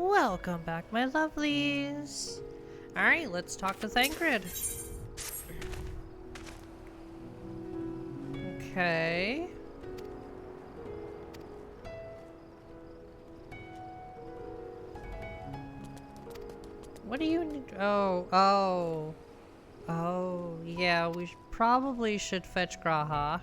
Welcome back, my lovelies. Alright, let's talk to Thancred. Okay. What do you need? Oh, yeah, we probably should fetch Graha.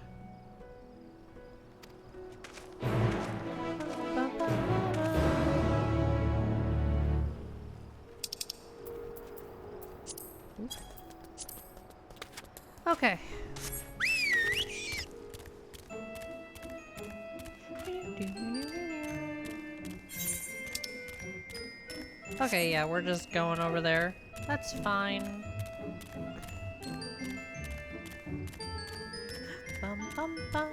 Okay. Okay, yeah, we're just going over there. That's fine. Bum, bum, bum.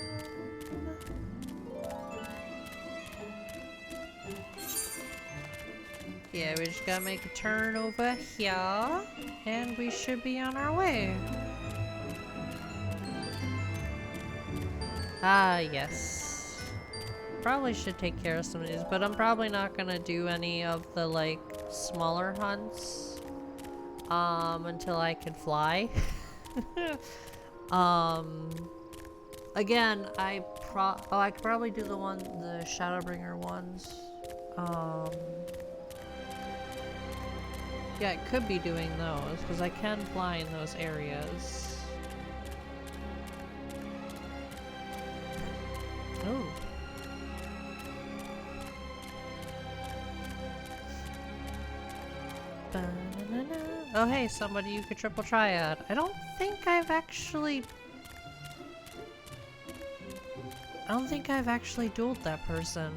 Yeah, we just gotta make a turn over here, and we should be on our way. Ah, yes. Probably should take care of some of these, but I'm probably not gonna do any of the, like, smaller hunts, until I can fly. Again, I could probably do the Shadowbringer ones. Yeah, it could be doing those, because I can fly in those areas. Oh. Ba-na-na-na. Oh hey, somebody you could triple triad. I don't think I've actually dueled that person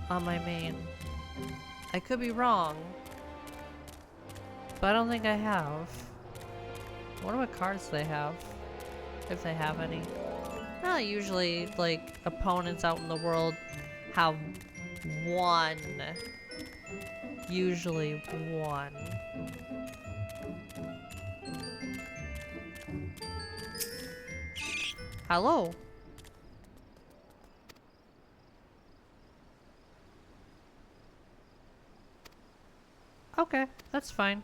on my main. I could be wrong, but I don't think I have. I wonder what cards they have, if they have any. Well, usually, like, opponents out in the world have one. Usually one. Hello? Okay, that's fine.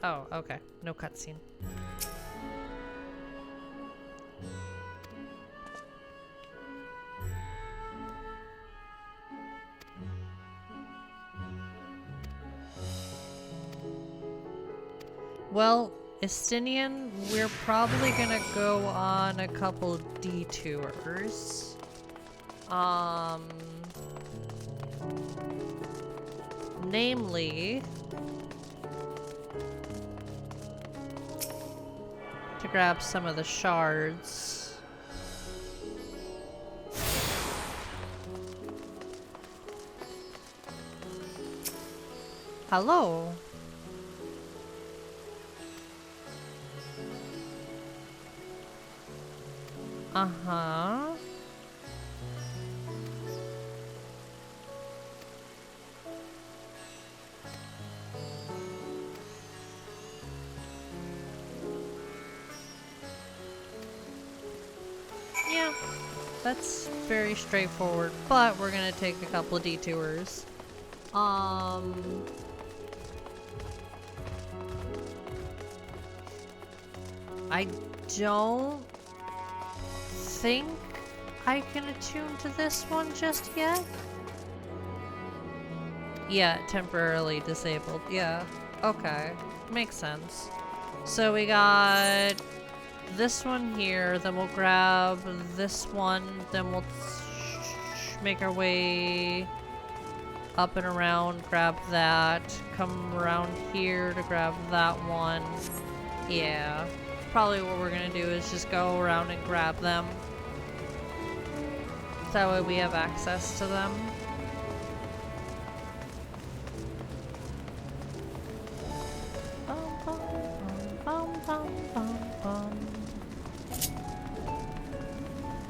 Oh, okay. No cutscene. Well, Estinian, we're probably gonna go on a couple detours. Namely, to grab some of the shards. Hello? Uh-huh. Yeah, that's very straightforward, but we're gonna take a couple of detours. I don't think I can attune to this one just yet. Yeah, temporarily disabled. Yeah, okay. Makes sense. So we got this one here, then we'll grab this one, then we'll make our way up and around, grab that, come around here to grab that one. Yeah, probably what we're gonna do is just go around and grab them. That way we have access to them.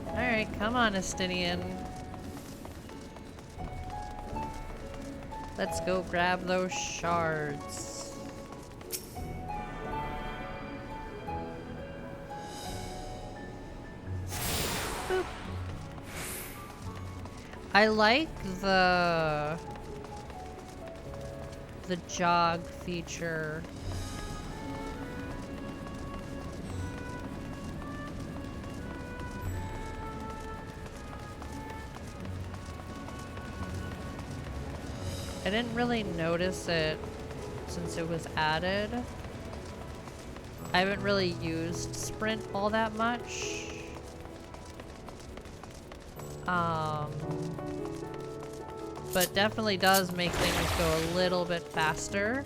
Alright, come on, Estinian. Let's go grab those shards. Boop. I like the jog feature. I didn't really notice it since it was added. I haven't really used sprint all that much. But definitely does make things go a little bit faster.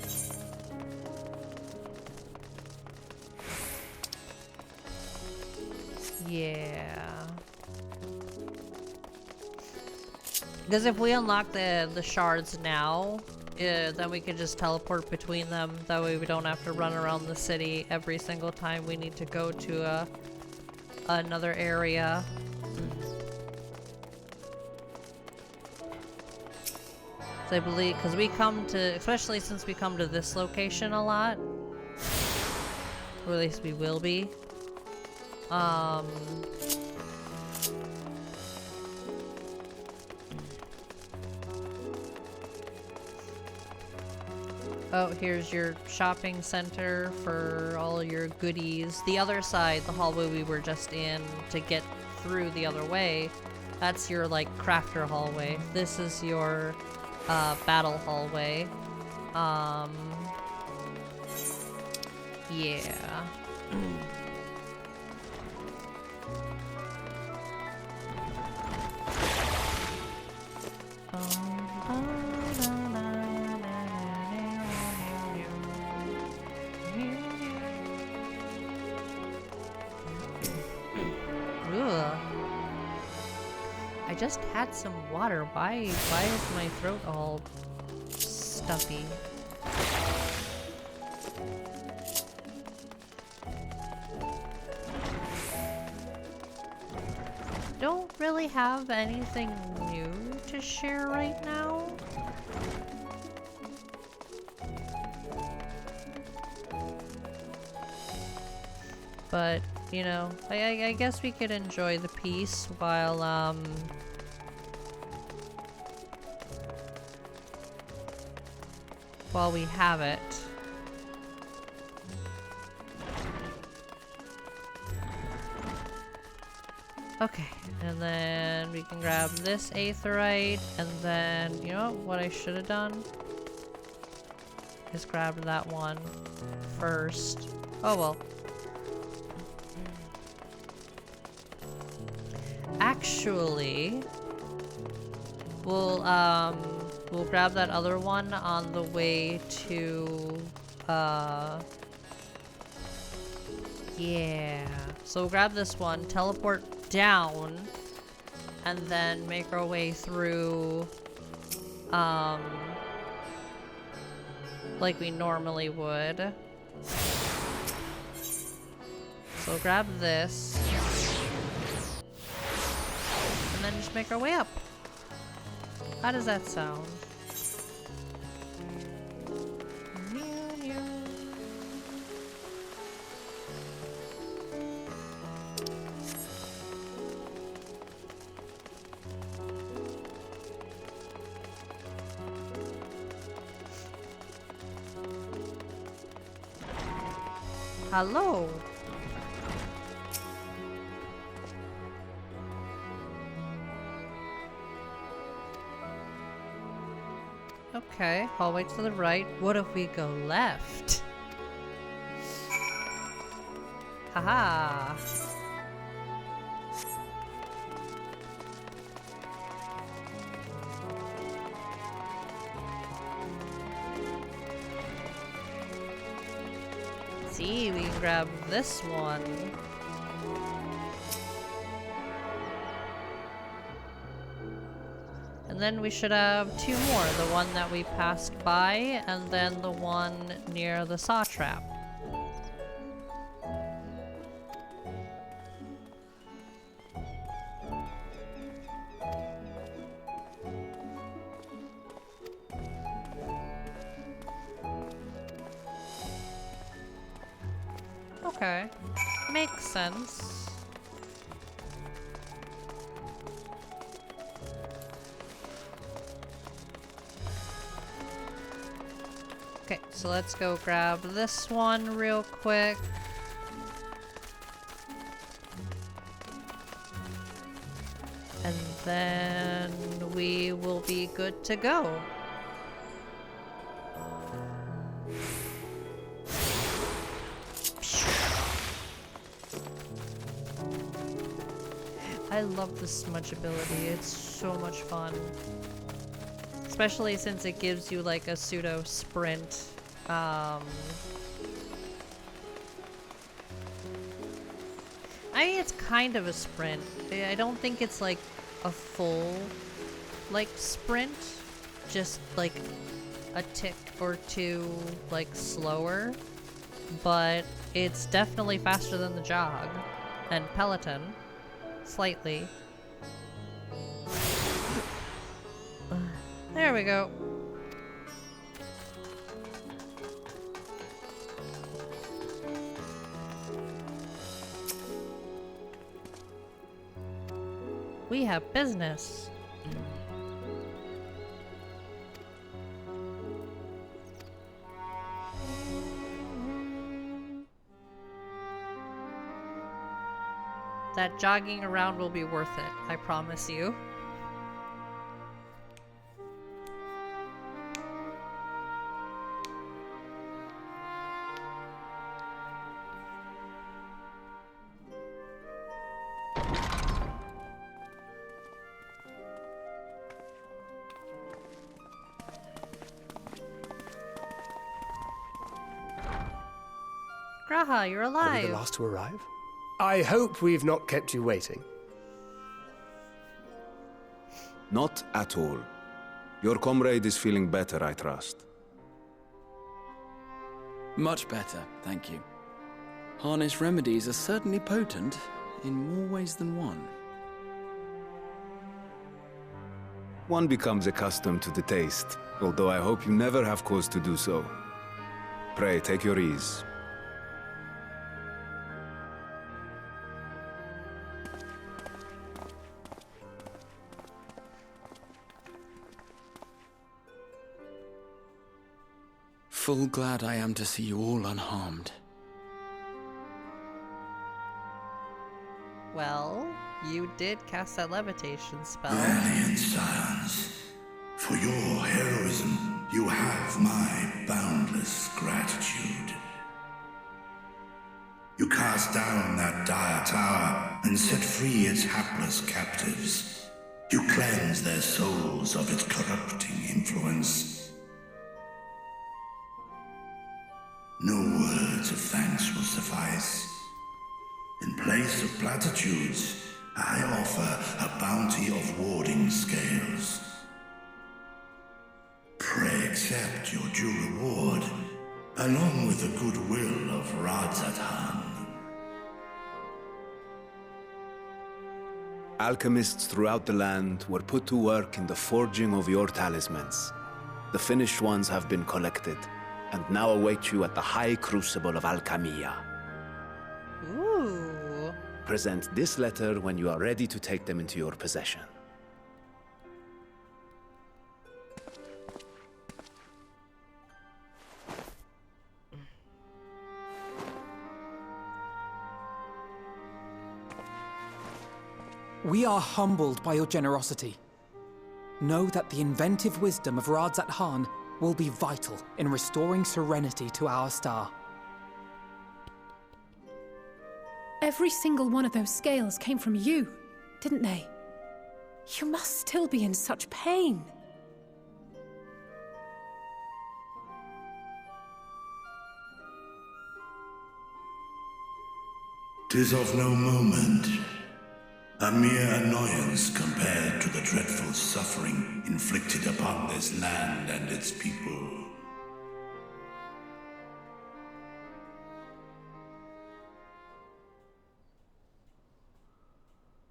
Yeah. Because if we unlock the shards now, then we can just teleport between them. That way we don't have to run around the city every single time we need to go to another area. So I believe, because we come to, especially since we come to this location a lot, or at least we will be. Oh, here's your shopping center for all your goodies. The other side, the hallway we were just in to get through the other way, that's your, like, crafter hallway. This is your, battle hallway. Yeah. I just had some water. Why is my throat all stuffy? Don't really have anything new to share right now. But, you know, I guess we could enjoy the peace while we have it. Okay, and then we can grab this aetheryte, and then, you know what I should have done? Is grab that one first. Oh well. Actually, we'll grab that other one on the way to, yeah. So we'll grab this one, teleport down, and then make our way through, like we normally would. So we'll grab this, and then just make our way up. How does that sound? Hello. Okay, hallway to the right. What if we go left? Haha. See, we can grab this one. And then we should have two more. The one that we passed by, and then the one near the saw trap. Okay. Makes sense. Okay, so let's go grab this one real quick. And then we will be good to go. I love the smudge ability, it's so much fun. Especially since it gives you like a pseudo sprint. I mean, it's kind of a sprint. I don't think it's like a full like sprint, just like a tick or two like slower, but it's definitely faster than the jog and Peloton. Slightly. There we go. We have business. That jogging around will be worth it, I promise you. Graha, you're alive. Are we the last to arrive? I hope we've not kept you waiting. Not at all. Your comrade is feeling better, I trust. Much better, thank you. Harness remedies are certainly potent, in more ways than one. One becomes accustomed to the taste, although I hope you never have cause to do so. Pray, take your ease. Full glad I am to see you all unharmed. Well, you did cast that levitation spell. Valiant scions, for your heroism, you have my boundless gratitude. You cast down that dire tower and set free its hapless captives. You cleanse their souls of its corrupting influence. No words of thanks will suffice. In place of platitudes, I offer a bounty of warding scales. Pray accept your due reward, along with the goodwill of Radzat-Han. Alchemists throughout the land were put to work in the forging of your talismans. The finished ones have been collected, and now await you at the High Crucible of Alchemia. Ooh. Present this letter when you are ready to take them into your possession. We are humbled by your generosity. Know that the inventive wisdom of Radzat-Han will be vital in restoring serenity to our star. Every single one of those scales came from you, didn't they? You must still be in such pain. 'Tis of no moment. A mere annoyance compared to the dreadful suffering inflicted upon this land and its people.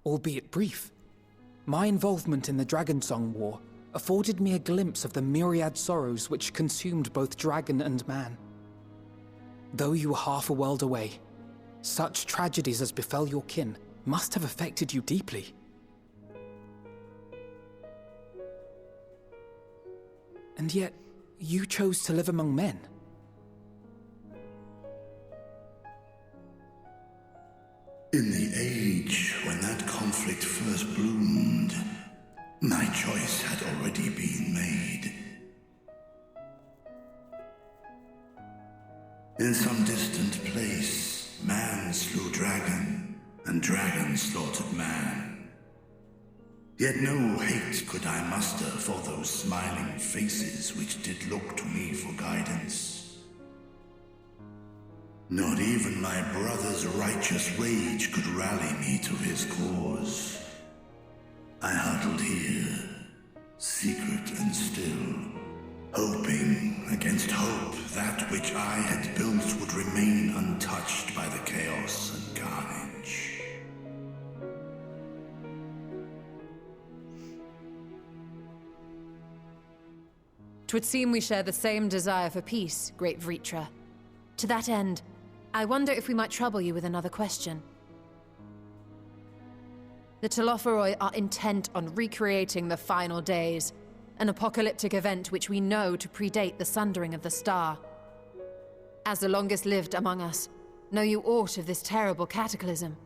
Albeit brief, my involvement in the Dragonsong War afforded me a glimpse of the myriad sorrows which consumed both dragon and man. Though you were half a world away, such tragedies as befell your kin must have affected you deeply. And yet, you chose to live among men. In the age when that conflict first bloomed, my choice had already been made. In some distant place, man slew dragon, and dragon slaughtered man. Yet no hate could I muster for those smiling faces which did look to me for guidance. Not even my brother's righteous rage could rally me to his cause. I huddled here, secret and still, hoping against hope that which I had built would remain untouched by the chaos and carnage. Twould seem we share the same desire for peace, great Vritra. To that end, I wonder if we might trouble you with another question. The Talophoroi are intent on recreating the final days, an apocalyptic event which we know to predate the sundering of the star. As the longest lived among us, know you aught of this terrible cataclysm?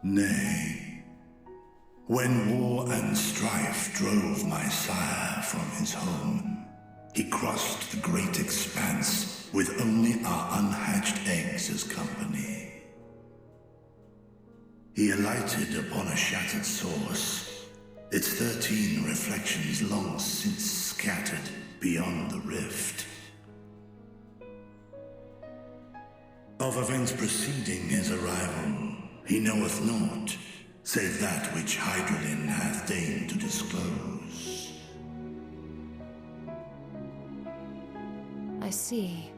Nay. When war and strife drove my sire from his home, he crossed the great expanse with only our unhatched eggs as company. He alighted upon a shattered source, its 13 reflections long since scattered beyond the rift. Of events preceding his arrival, he knoweth naught, save that which Hydralin hath deigned to disclose. I see.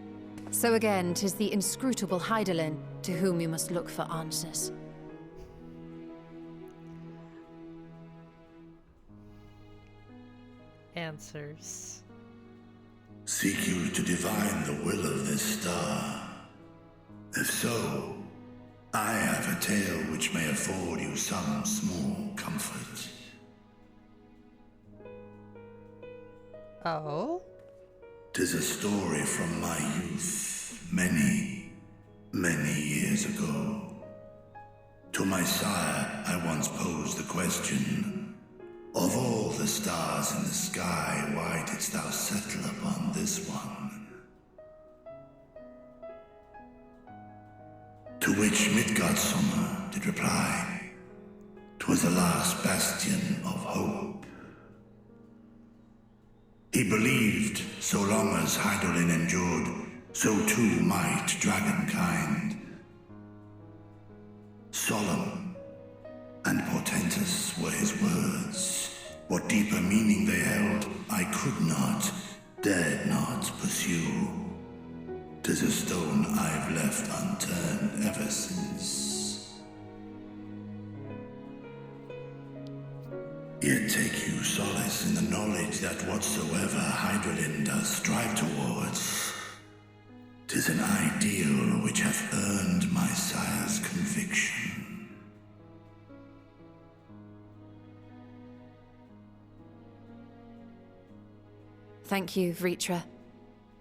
So again, 'tis the inscrutable Hydralin to whom we must look for answers. Answers. Seek you to divine the will of this star? If so, I have a tale which may afford you some small comfort. Oh? 'Tis a story from my youth, many, many years ago. To my sire, I once posed the question, of all the stars in the sky, why didst thou settle upon this one? To which Midgardsormr did reply, 'twas the last bastion of hope. He believed so long as Hydralin endured, so too might dragonkind. Solemn and portentous were his words. What deeper meaning they held, I could not, dared not pursue. 'Tis a stone I've left unturned ever since. Yet take you solace in the knowledge that whatsoever Hydralin does strive towards, 'tis an ideal which hath earned my sire's conviction. Thank you, Vritra.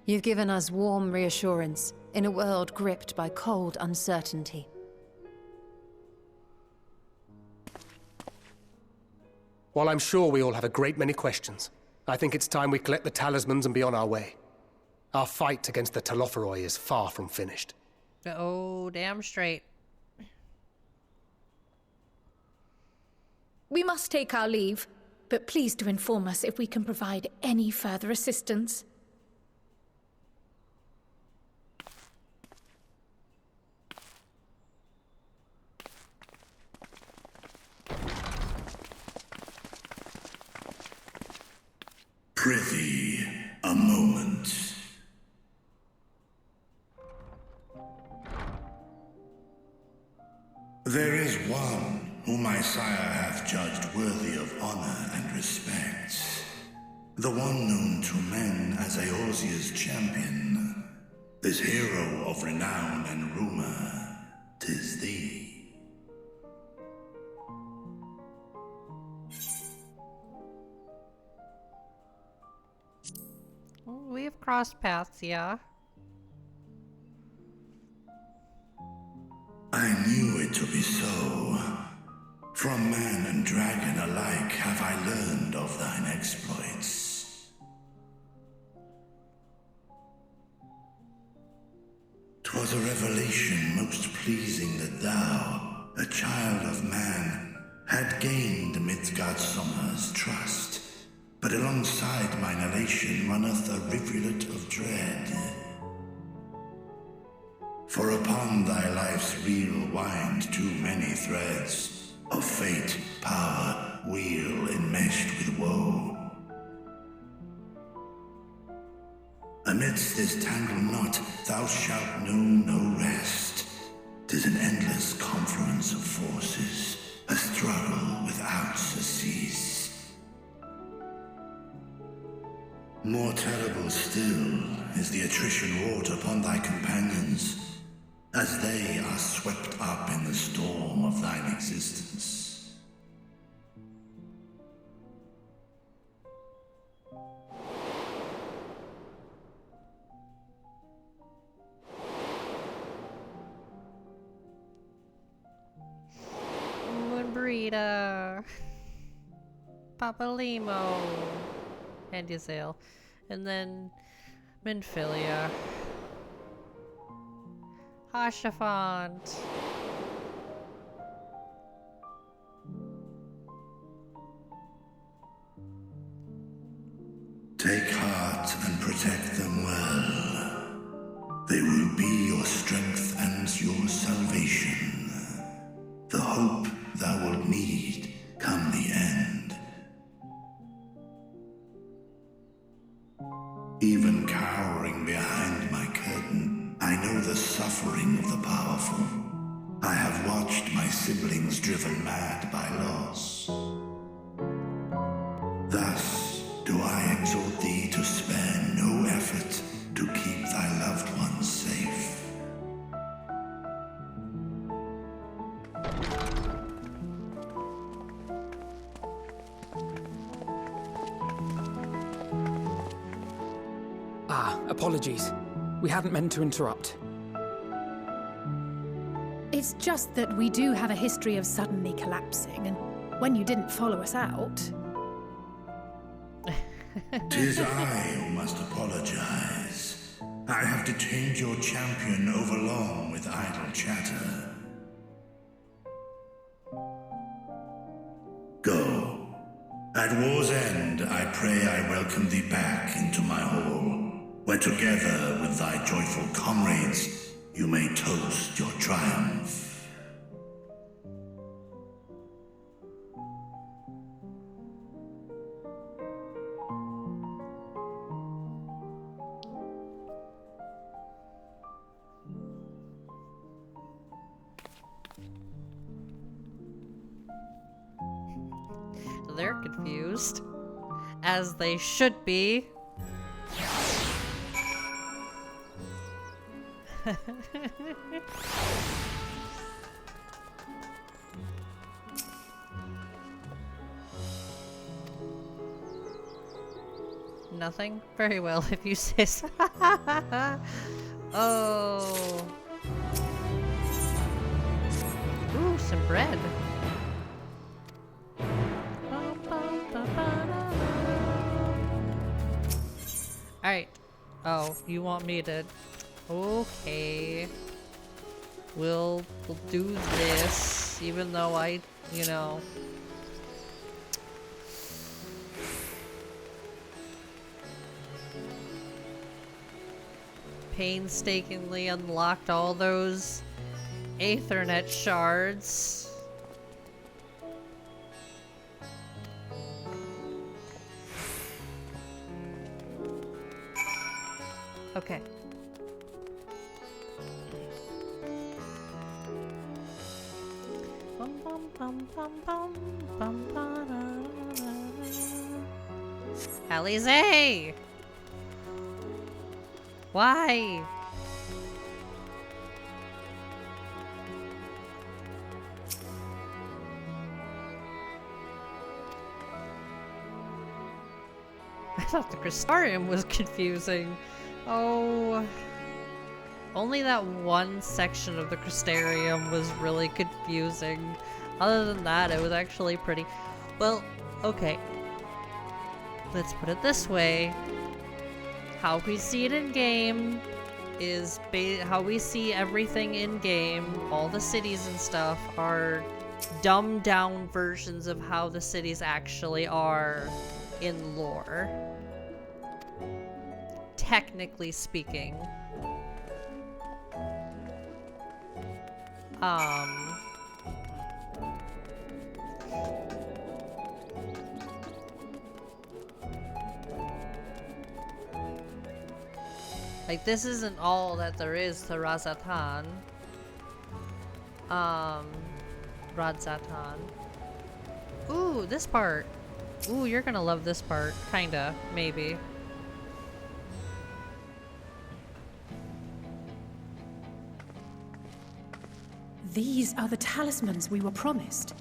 You've given us warm reassurance in a world gripped by cold uncertainty. While I'm sure we all have a great many questions, I think it's time we collect the talismans and be on our way. Our fight against the Talophoroi is far from finished. Oh, damn straight. We must take our leave, but please do inform us if we can provide any further assistance. Prithee, a moment. There is one whom my sire hath judged worthy of honor and respect. The one known to men as Eorzea's champion. This hero of renown and rumor, 'tis thee. crossed paths, yeah. I knew it to be so. From man and dragon alike have I learned of thine exploits. 'Twas a revelation most pleasing that thou, a child of man, had gained Midgardsormr's trust. But alongside mine elation runneth a rivulet of dread. For upon thy life's reel wind too many threads of fate, power, wheel enmeshed with woe. Amidst this tangled knot thou shalt know no rest. 'Tis an endless confluence of forces, a struggle without surcease. More terrible still is the attrition wrought upon thy companions, as they are swept up in the storm of thine existence. Moonbreeder. Papalimo. And Yzale. And then Minfilia. Hashafant. Take heart and protect them well. They will be your strength and your salvation. The hope thou wilt need come the end. Even cowering behind my curtain, I know the suffering of the powerful. I have watched my siblings driven mad by loss. Thus do I exhort thee to spare no effort to keep thy loved ones safe. Apologies. We hadn't meant to interrupt. It's just that we do have a history of suddenly collapsing, and when you didn't follow us out... 'Tis I who must apologize. I have detained your champion overlong with idle chatter. Go. At war's end, I pray I welcome thee back into my hall, where together with thy joyful comrades, you may toast your triumph. They're confused. As they should be. Nothing? Very well, if you say so. Oh. Ooh, some bread. Alright. Oh, you want me to... Okay. We'll do this, even though I, you know... painstakingly unlocked all those Aethernet shards. Okay. Bum, bum, bum, bum, bum, bum, ba-da-da-da. Alize! Why? I thought the Crystarium was confusing. Oh. Only that one section of the Crystarium was really confusing. Other than that, it was actually pretty... Well, okay. Let's put it this way. How we see it in-game is how we see everything in-game. All the cities and stuff are dumbed-down versions of how the cities actually are in lore. Technically speaking. Like, this isn't all that there is to Razatan. Radzatan. Ooh, this part. Ooh, you're gonna love this part. Kinda. Maybe. These are the talismans we were promised.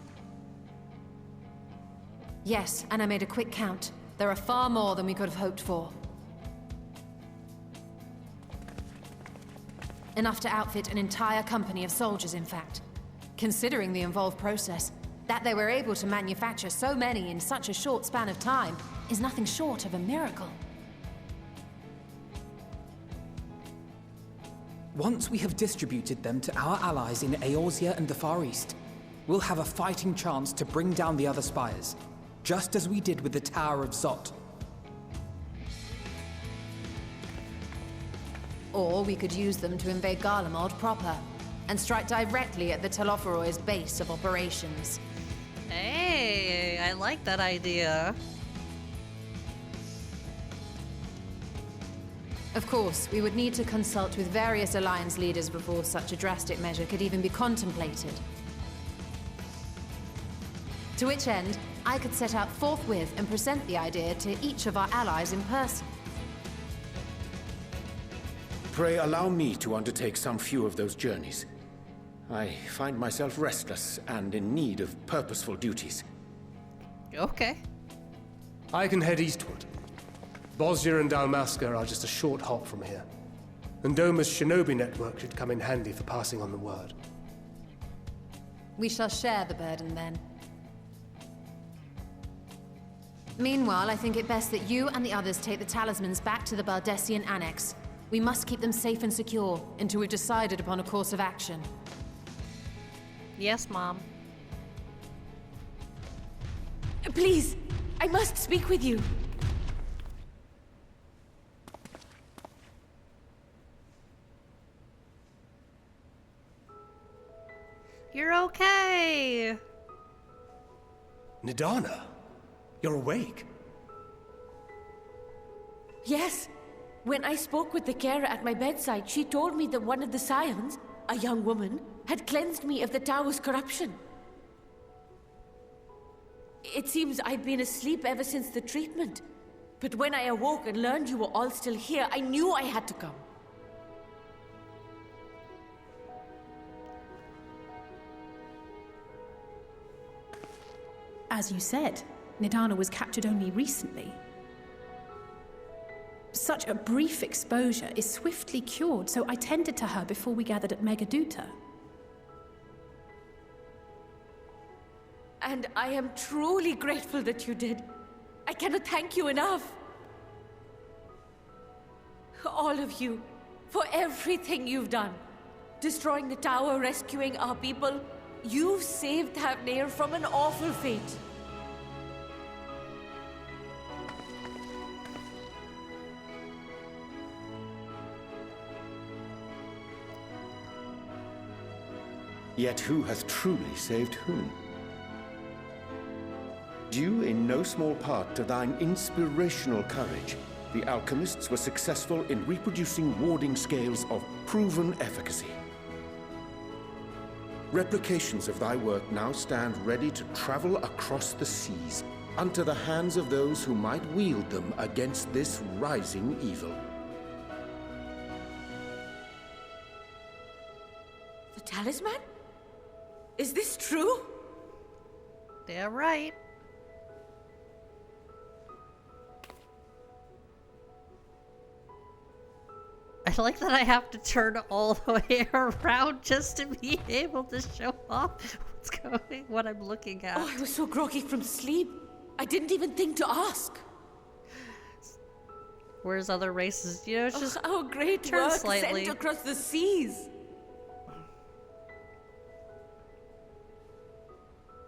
Yes, and I made a quick count. There are far more than we could have hoped for. Enough to outfit an entire company of soldiers, in fact. Considering the involved process, that they were able to manufacture so many in such a short span of time is nothing short of a miracle. Once we have distributed them to our allies in Eorzea and the Far East, we'll have a fighting chance to bring down the other spires, just as we did with the Tower of Zot. Or we could use them to invade Garlemald proper, and strike directly at the Talophoroy's base of operations. Hey, I like that idea. Of course, we would need to consult with various Alliance leaders before such a drastic measure could even be contemplated. To which end, I could set out forthwith and present the idea to each of our allies in person. Pray allow me to undertake some few of those journeys. I find myself restless and in need of purposeful duties. Okay. I can head eastward. Bosnia and Dalmasca are just a short hop from here. And Doma's shinobi network should come in handy for passing on the word. We shall share the burden then. Meanwhile, I think it best that you and the others take the talismans back to the Baldessian Annex. We must keep them safe and secure until we've decided upon a course of action. Yes, Mom. Please, I must speak with you. You're okay! Nidana, you're awake. Yes. When I spoke with the carer at my bedside, she told me that one of the scions, a young woman, had cleansed me of the tower's corruption. It seems I'd been asleep ever since the treatment. But when I awoke and learned you were all still here, I knew I had to come. As you said, Nidana was captured only recently. Such a brief exposure is swiftly cured, so I tended to her before we gathered at Megaduta. And I am truly grateful that you did. I cannot thank you enough. All of you, for everything you've done. Destroying the tower, rescuing our people. You've saved Thavnair from an awful fate. Yet who has truly saved whom? Due in no small part to thine inspirational courage, the alchemists were successful in reproducing warding scales of proven efficacy. Replications of thy work now stand ready to travel across the seas, unto the hands of those who might wield them against this rising evil. The talisman? Is this true? They're right. I like that I have to turn all the way around just to be able to show off what I'm looking at. Oh, I was so groggy from sleep. I didn't even think to ask. Whereas other races, you know, it's just our great turn work slightly. sent across the seas.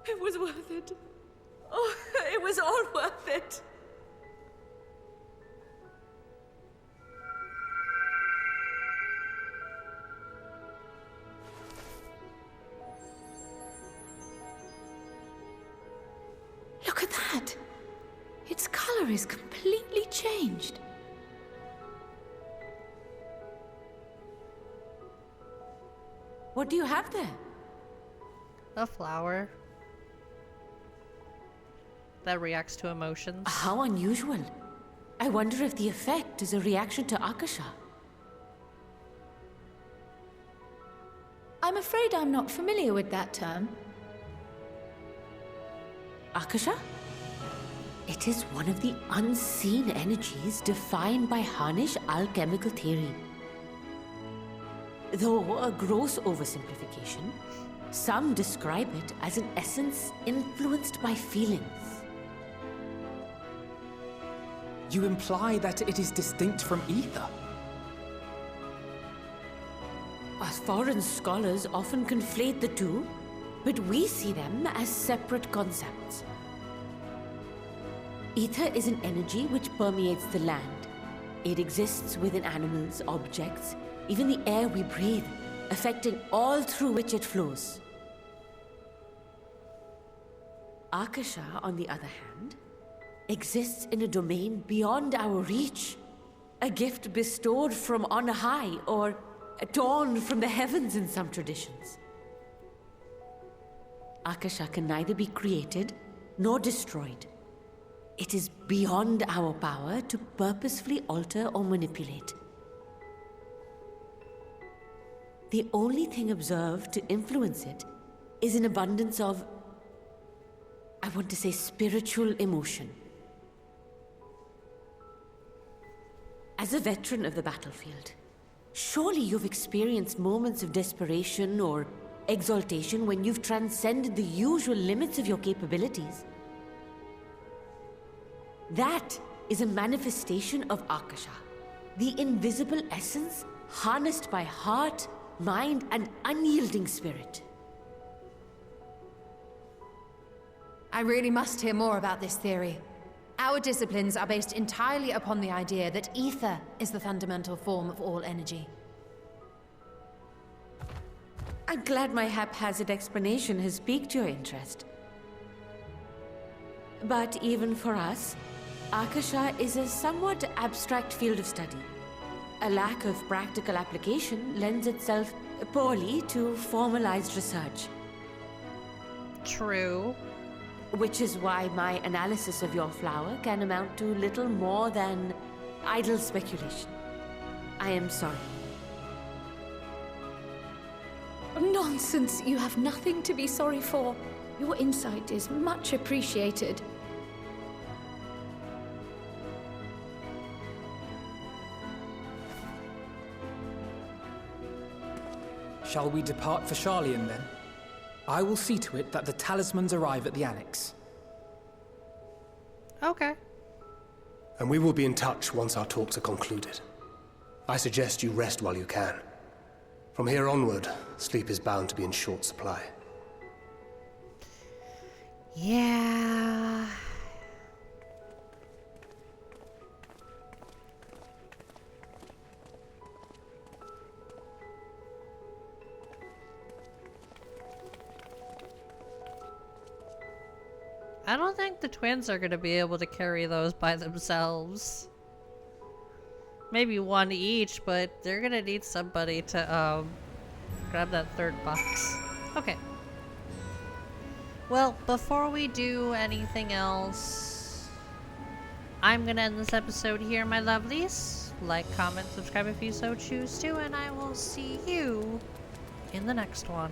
It was worth it. Oh, it was all worth it. Look at that! Its color is completely changed. What do you have there? A flower that reacts to emotions. How unusual. I wonder if the effect is a reaction to Akasha. I'm afraid I'm not familiar with that term. Akasha? It is one of the unseen energies defined by Harnish alchemical theory. Though a gross oversimplification, some describe it as an essence influenced by feelings. You imply that it is distinct from ether? Us foreign scholars often conflate the two, but we see them as separate concepts. Ether is an energy which permeates the land. It exists within animals, objects, even the air we breathe, affecting all through which it flows. Akasha, on the other hand, exists in a domain beyond our reach. A gift bestowed from on high, or torn from the heavens in some traditions. Akasha can neither be created nor destroyed. It is beyond our power to purposefully alter or manipulate. The only thing observed to influence it is an abundance of, I want to say, spiritual emotion. As a veteran of the battlefield, surely you've experienced moments of desperation or exaltation when you've transcended the usual limits of your capabilities. That is a manifestation of Akasha, the invisible essence harnessed by heart, mind, and unyielding spirit. I really must hear more about this theory. Our disciplines are based entirely upon the idea that ether is the fundamental form of all energy. I'm glad my haphazard explanation has piqued your interest. But even for us, Akasha is a somewhat abstract field of study. A lack of practical application lends itself poorly to formalized research. True. Which is why my analysis of your flower can amount to little more than idle speculation. I am sorry. Nonsense! You have nothing to be sorry for. Your insight is much appreciated. Shall we depart for Sharlayan then? I will see to it that the talismans arrive at the Annex. Okay. And we will be in touch once our talks are concluded. I suggest you rest while you can. From here onward, sleep is bound to be in short supply. Yeah. I don't think the twins are going to be able to carry those by themselves. Maybe one each, but they're going to need somebody to grab that third box. Okay. Well, before we do anything else, I'm going to end this episode here, my lovelies. Like, comment, subscribe if you so choose to, and I will see you in the next one.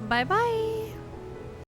Bye-bye!